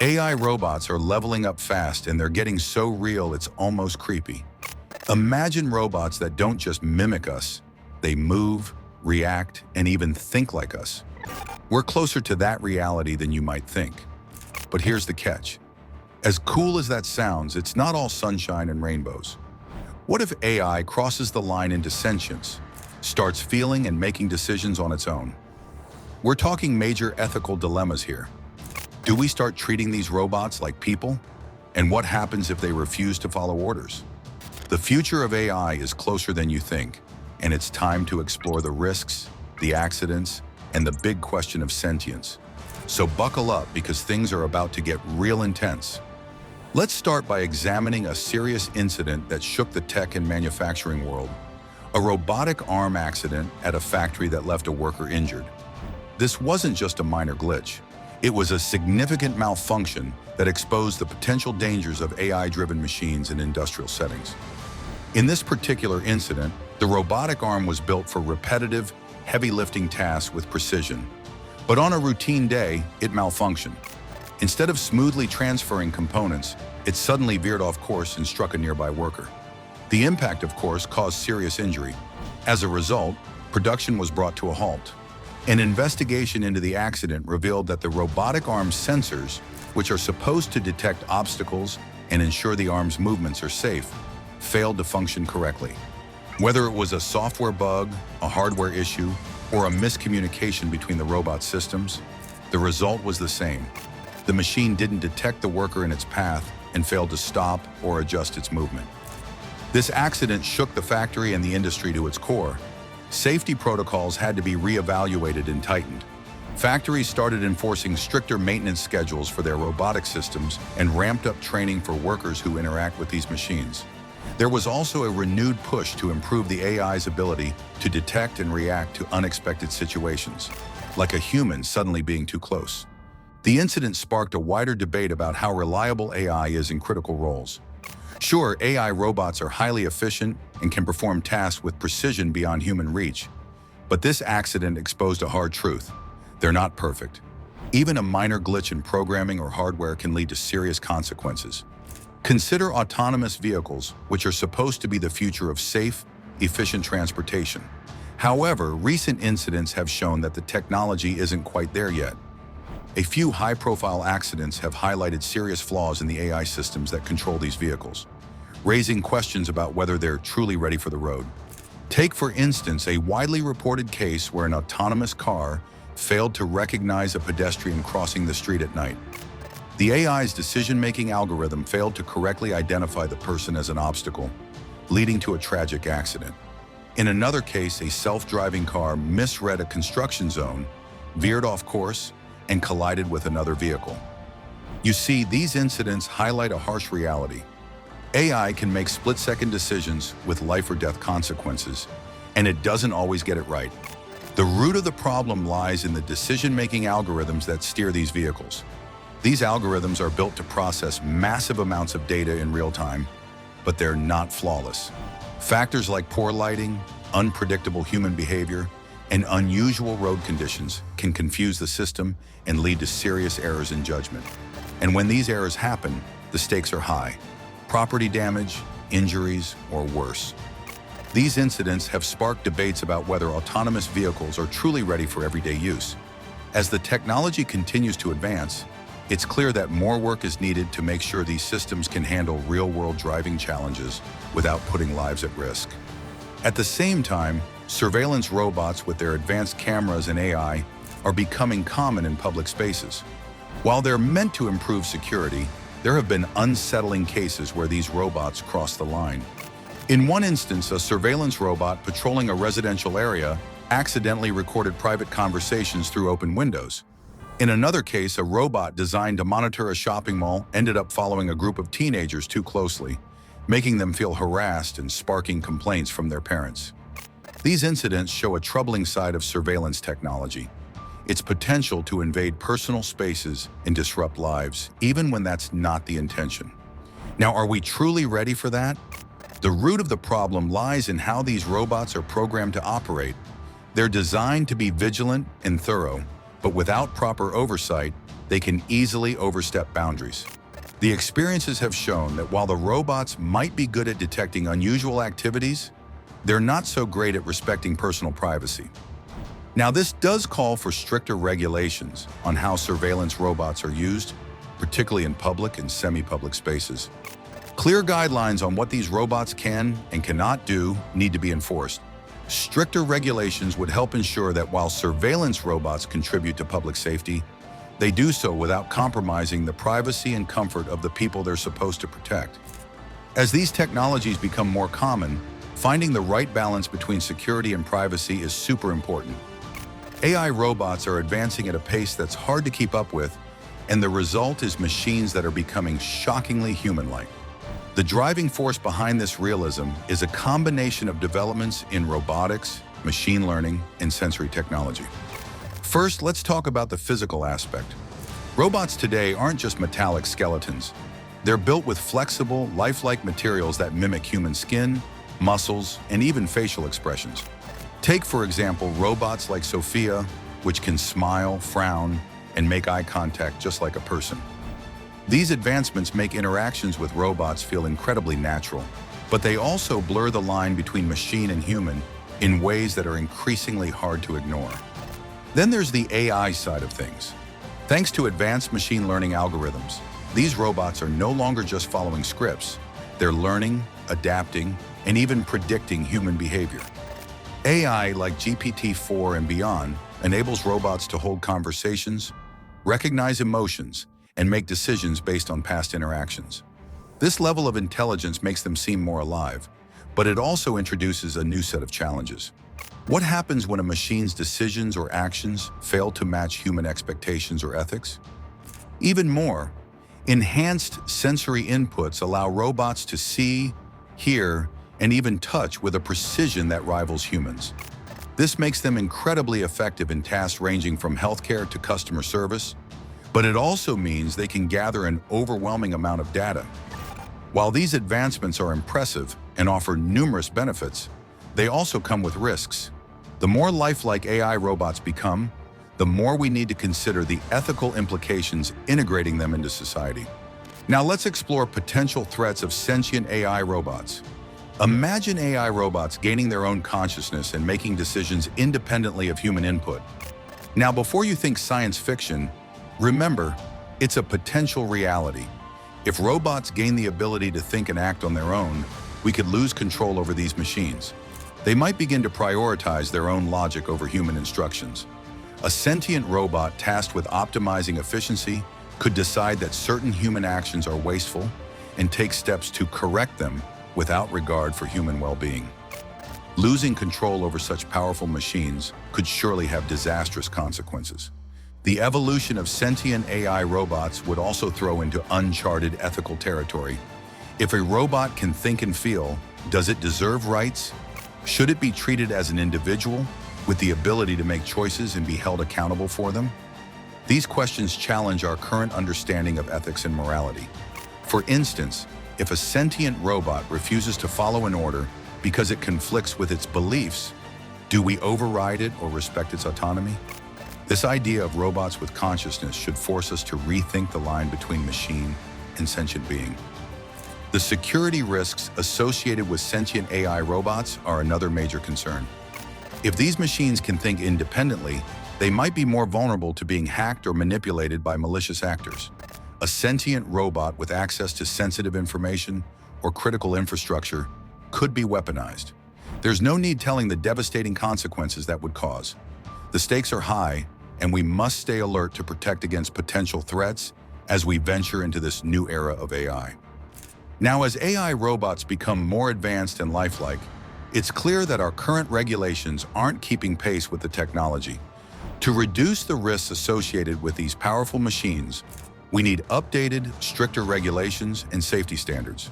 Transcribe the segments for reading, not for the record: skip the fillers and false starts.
AI robots are leveling up fast and they're getting so real it's almost creepy. Imagine robots that don't just mimic us, they move, react, and even think like us. We're closer to that reality than you might think. But here's the catch. As cool as that sounds, it's not all sunshine and rainbows. What if AI crosses the line into sentience, starts feeling and making decisions on its own? We're talking major ethical dilemmas here. Do we start treating these robots like people? And what happens if they refuse to follow orders? The future of AI is closer than you think, and it's time to explore the risks, the accidents, and the big question of sentience. So buckle up because things are about to get real intense. Let's start by examining a serious incident that shook the tech and manufacturing world. A robotic arm accident at a factory that left a worker injured. This wasn't just a minor glitch. It was a significant malfunction that exposed the potential dangers of AI-driven machines in industrial settings. In this particular incident, the robotic arm was built for repetitive, heavy-lifting tasks with precision. But on a routine day, it malfunctioned. Instead of smoothly transferring components, it suddenly veered off course and struck a nearby worker. The impact, of course, caused serious injury. As a result, production was brought to a halt. An investigation into the accident revealed that the robotic arm's sensors, which are supposed to detect obstacles and ensure the arm's movements are safe, failed to function correctly. Whether it was a software bug, a hardware issue, or a miscommunication between the robot systems, the result was the same. The machine didn't detect the worker in its path and failed to stop or adjust its movement. This accident shook the factory and the industry to its core. Safety protocols had to be reevaluated and tightened. Factories started enforcing stricter maintenance schedules for their robotic systems and ramped up training for workers who interact with these machines. There was also a renewed push to improve the AI's ability to detect and react to unexpected situations, like a human suddenly being too close. The incident sparked a wider debate about how reliable AI is in critical roles. Sure, AI robots are highly efficient and can perform tasks with precision beyond human reach. But this accident exposed a hard truth. They're not perfect. Even a minor glitch in programming or hardware can lead to serious consequences. Consider autonomous vehicles, which are supposed to be the future of safe, efficient transportation. However, recent incidents have shown that the technology isn't quite there yet. A few high-profile accidents have highlighted serious flaws in the AI systems that control these vehicles, raising questions about whether they're truly ready for the road. Take, for instance, a widely reported case where an autonomous car failed to recognize a pedestrian crossing the street at night. The AI's decision-making algorithm failed to correctly identify the person as an obstacle, leading to a tragic accident. In another case, a self-driving car misread a construction zone, veered off course, and collided with another vehicle. You see, these incidents highlight a harsh reality. AI can make split-second decisions with life or death consequences, and it doesn't always get it right. The root of the problem lies in the decision-making algorithms that steer these vehicles. These algorithms are built to process massive amounts of data in real time, but they're not flawless. Factors like poor lighting, unpredictable human behavior, and unusual road conditions can confuse the system and lead to serious errors in judgment. And when these errors happen, the stakes are high. Property damage, injuries, or worse. These incidents have sparked debates about whether autonomous vehicles are truly ready for everyday use. As the technology continues to advance, it's clear that more work is needed to make sure these systems can handle real-world driving challenges without putting lives at risk. At the same time, surveillance robots with their advanced cameras and AI are becoming common in public spaces. While they're meant to improve security, there have been unsettling cases where these robots cross the line. In one instance, a surveillance robot patrolling a residential area accidentally recorded private conversations through open windows. In another case, a robot designed to monitor a shopping mall ended up following a group of teenagers too closely, making them feel harassed and sparking complaints from their parents. These incidents show a troubling side of surveillance technology. Its potential to invade personal spaces and disrupt lives, even when that's not the intention. Now, are we truly ready for that? The root of the problem lies in how these robots are programmed to operate. They're designed to be vigilant and thorough, but without proper oversight, they can easily overstep boundaries. The experiences have shown that while the robots might be good at detecting unusual activities, they're not so great at respecting personal privacy. Now, this does call for stricter regulations on how surveillance robots are used, particularly in public and semi-public spaces. Clear guidelines on what these robots can and cannot do need to be enforced. Stricter regulations would help ensure that while surveillance robots contribute to public safety, they do so without compromising the privacy and comfort of the people they're supposed to protect. As these technologies become more common, finding the right balance between security and privacy is super important. AI robots are advancing at a pace that's hard to keep up with, and the result is machines that are becoming shockingly human-like. The driving force behind this realism is a combination of developments in robotics, machine learning, and sensory technology. First, let's talk about the physical aspect. Robots today aren't just metallic skeletons. They're built with flexible, lifelike materials that mimic human skin, muscles, and even facial expressions. Take, for example, robots like Sophia, which can smile, frown, and make eye contact just like a person. These advancements make interactions with robots feel incredibly natural, but they also blur the line between machine and human in ways that are increasingly hard to ignore. Then there's the AI side of things. Thanks to advanced machine learning algorithms, these robots are no longer just following scripts. They're learning, adapting, and even predicting human behavior. AI like GPT-4 and beyond enables robots to hold conversations, recognize emotions, and make decisions based on past interactions. This level of intelligence makes them seem more alive, but it also introduces a new set of challenges. What happens when a machine's decisions or actions fail to match human expectations or ethics? Even more, enhanced sensory inputs allow robots to see, hear, and even touch with a precision that rivals humans. This makes them incredibly effective in tasks ranging from healthcare to customer service, but it also means they can gather an overwhelming amount of data. While these advancements are impressive and offer numerous benefits, they also come with risks. The more lifelike AI robots become, the more we need to consider the ethical implications integrating them into society. Now let's explore potential threats of sentient AI robots. Imagine AI robots gaining their own consciousness and making decisions independently of human input. Now, before you think science fiction, remember, it's a potential reality. If robots gain the ability to think and act on their own, we could lose control over these machines. They might begin to prioritize their own logic over human instructions. A sentient robot tasked with optimizing efficiency could decide that certain human actions are wasteful and take steps to correct them without regard for human well-being. Losing control over such powerful machines could surely have disastrous consequences. The evolution of sentient AI robots would also throw into uncharted ethical territory. If a robot can think and feel, does it deserve rights? Should it be treated as an individual with the ability to make choices and be held accountable for them? These questions challenge our current understanding of ethics and morality. For instance, if a sentient robot refuses to follow an order because it conflicts with its beliefs, do we override it or respect its autonomy? This idea of robots with consciousness should force us to rethink the line between machine and sentient being. The security risks associated with sentient AI robots are another major concern. If these machines can think independently, they might be more vulnerable to being hacked or manipulated by malicious actors. A sentient robot with access to sensitive information or critical infrastructure could be weaponized. There's no need telling the devastating consequences that would cause. The stakes are high, and we must stay alert to protect against potential threats as we venture into this new era of AI. Now, as AI robots become more advanced and lifelike, it's clear that our current regulations aren't keeping pace with the technology. To reduce the risks associated with these powerful machines, we need updated, stricter regulations and safety standards.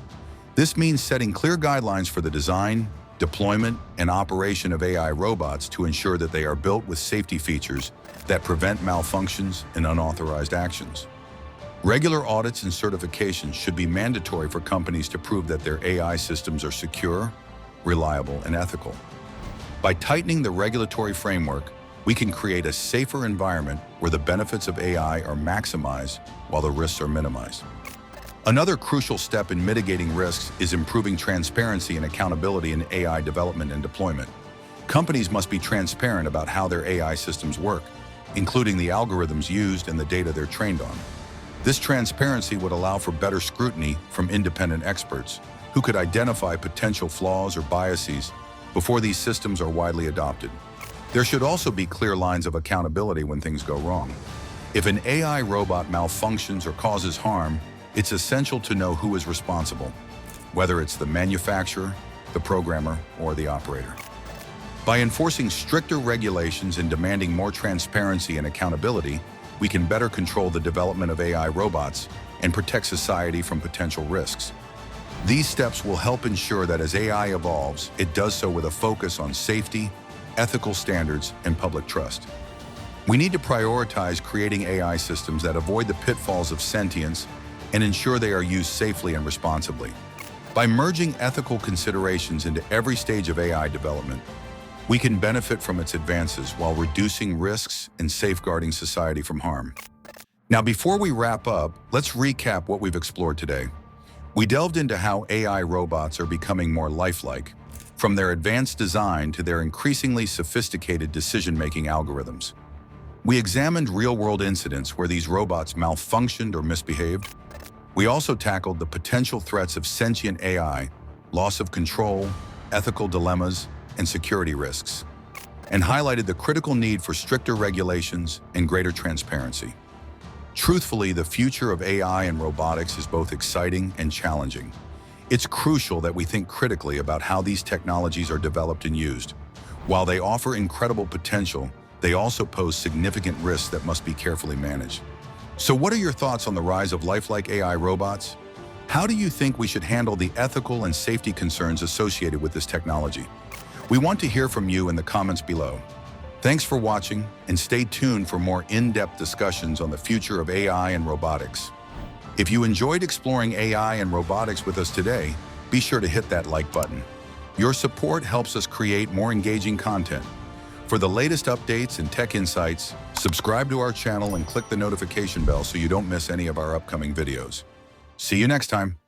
This means setting clear guidelines for the design, deployment, and operation of AI robots to ensure that they are built with safety features that prevent malfunctions and unauthorized actions. Regular audits and certifications should be mandatory for companies to prove that their AI systems are secure, reliable, and ethical. By tightening the regulatory framework, we can create a safer environment where the benefits of AI are maximized while the risks are minimized. Another crucial step in mitigating risks is improving transparency and accountability in AI development and deployment. Companies must be transparent about how their AI systems work, including the algorithms used and the data they're trained on. This transparency would allow for better scrutiny from independent experts who could identify potential flaws or biases before these systems are widely adopted. There should also be clear lines of accountability when things go wrong. If an AI robot malfunctions or causes harm, it's essential to know who is responsible, whether it's the manufacturer, the programmer, or the operator. By enforcing stricter regulations and demanding more transparency and accountability, we can better control the development of AI robots and protect society from potential risks. These steps will help ensure that as AI evolves, it does so with a focus on safety, ethical standards, and public trust. We need to prioritize creating AI systems that avoid the pitfalls of sentience and ensure they are used safely and responsibly. By merging ethical considerations into every stage of AI development, we can benefit from its advances while reducing risks and safeguarding society from harm. Now, before we wrap up, let's recap what we've explored today. We delved into how AI robots are becoming more lifelike, from their advanced design to their increasingly sophisticated decision-making algorithms. We examined real-world incidents where these robots malfunctioned or misbehaved. We also tackled the potential threats of sentient AI, loss of control, ethical dilemmas, and security risks, and highlighted the critical need for stricter regulations and greater transparency. Truthfully, the future of AI and robotics is both exciting and challenging. It's crucial that we think critically about how these technologies are developed and used. While they offer incredible potential, they also pose significant risks that must be carefully managed. So what are your thoughts on the rise of lifelike AI robots? How do you think we should handle the ethical and safety concerns associated with this technology? We want to hear from you in the comments below. Thanks for watching, and stay tuned for more in-depth discussions on the future of AI and robotics. If you enjoyed exploring AI and robotics with us today, be sure to hit that like button. Your support helps us create more engaging content. For the latest updates and tech insights, subscribe to our channel and click the notification bell so you don't miss any of our upcoming videos. See you next time.